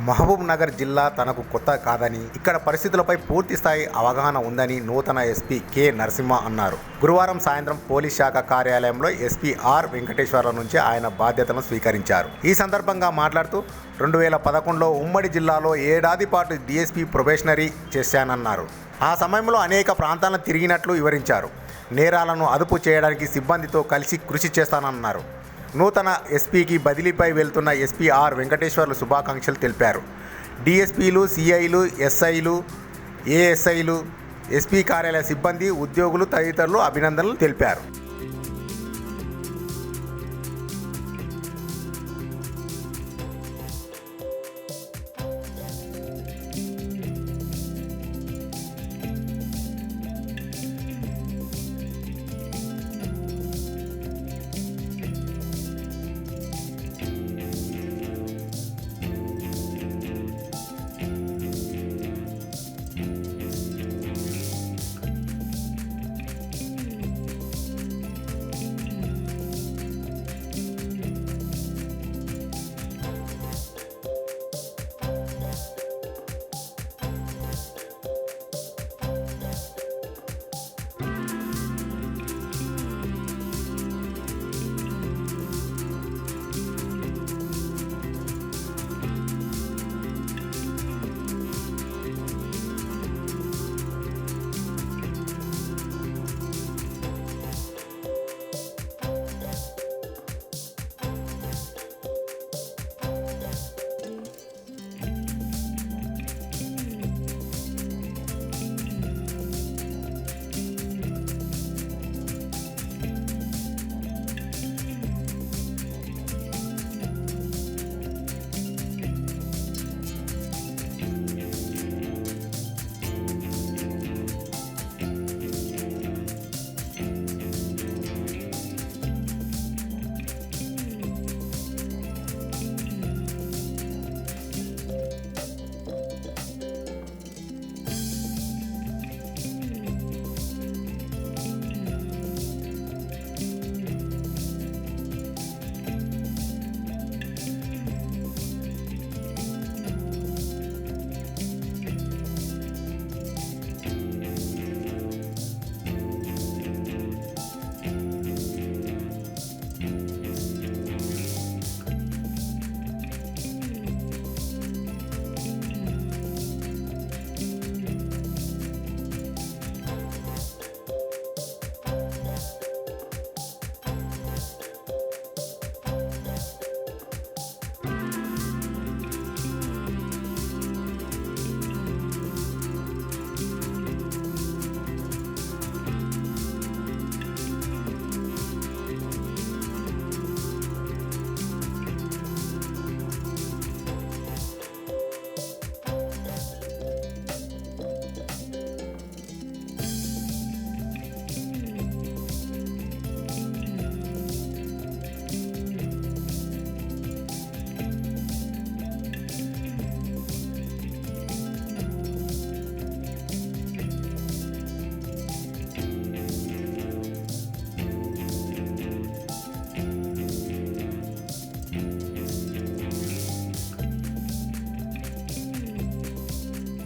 మహబూబ్ నగర్ జిల్లా తనకు కొత్త కాదని, ఇక్కడ పరిస్థితులపై పూర్తి స్థాయి అవగాహన ఉందని నూతన ఎస్పీ కె నరసింహ అన్నారు. గురువారం సాయంత్రం పోలీస్ శాఖ కార్యాలయంలో ఎస్పీ ఆర్ వెంకటేశ్వర్ల నుంచి ఆయన బాధ్యతలను స్వీకరించారు. ఈ సందర్భంగా మాట్లాడుతూ 2011లో ఉమ్మడి జిల్లాలో ఏడాది పాటు డీఎస్పీ ప్రొబేషనరీ చేశానన్నారు. ఆ సమయంలో అనేక ప్రాంతాలను తిరిగినట్లు వివరించారు. నేరాలను అదుపు చేయడానికి సిబ్బందితో కలిసి కృషి చేస్తానన్నారు. నూతన ఎస్పీకి బదిలీపై వెళ్తున్న ఎస్పీ ఆర్ వెంకటేశ్వర్లు శుభాకాంక్షలు తెలిపారు. డీఎస్పీలు, సిఐలు, ఎస్ఐలు, ఏఎస్ఐలు, ఎస్పీ కార్యాలయ సిబ్బంది, ఉద్యోగులు తదితరులు అభినందనలు తెలిపారు.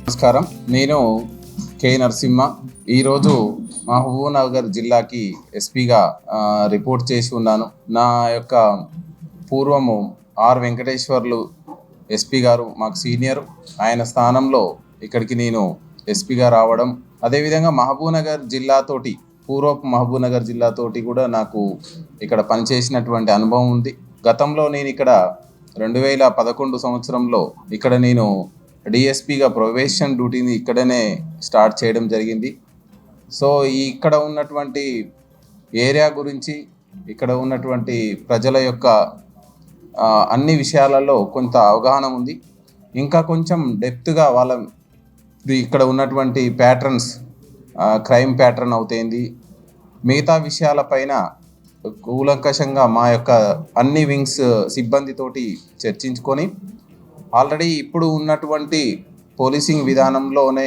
నమస్కారం. నేను కె నరసింహ. ఈరోజు మహబూబ్ నగర్ జిల్లాకి ఎస్పీగా రిపోర్ట్ చేసి ఉన్నాను. నా యొక్క పూర్వము ఆర్ వెంకటేశ్వర్లు ఎస్పీ గారు మాకు సీనియర్. ఆయన స్థానంలో ఇక్కడికి నేను ఎస్పీగా రావడం, అదేవిధంగా మహబూబ్ నగర్ జిల్లాతోటి, పూర్వపు మహబూబ్ నగర్ జిల్లాతోటి కూడా నాకు ఇక్కడ పనిచేసినటువంటి అనుభవం ఉంది. గతంలో నేను ఇక్కడ 2011 సంవత్సరంలో ఇక్కడ నేను డిఎస్పీగా ప్రొబేషన్ డ్యూటీని ఇక్కడనే స్టార్ట్ చేయడం జరిగింది. సో ఇక్కడ ఉన్నటువంటి ఏరియా గురించి, ఇక్కడ ఉన్నటువంటి ప్రజల యొక్క అన్ని విషయాలలో కొంత అవగాహన ఉంది. ఇంకా కొంచెం డెప్త్గా వాళ్ళ ఇక్కడ ఉన్నటువంటి ప్యాటర్న్స్, క్రైమ్ ప్యాటర్న్ అవుతుంది, మిగతా విషయాలపైన కూలంకషంగా మా యొక్క అన్ని వింగ్స్ సిబ్బందితోటి చర్చించుకొని ఆల్రెడీ ఇప్పుడు ఉన్నటువంటి పోలీసింగ్ విధానంలోనే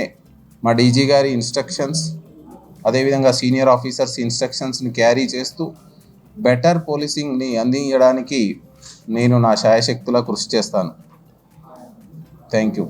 మా డీజీ గారి ఇన్స్ట్రక్షన్స్, అదేవిధంగా సీనియర్ ఆఫీసర్స్ ఇన్స్ట్రక్షన్స్ని క్యారీ చేస్తూ బెటర్ పోలీసింగ్ని అందించడానికి నేను నా శాయశక్తులా కృషి చేస్తాను. Thank you.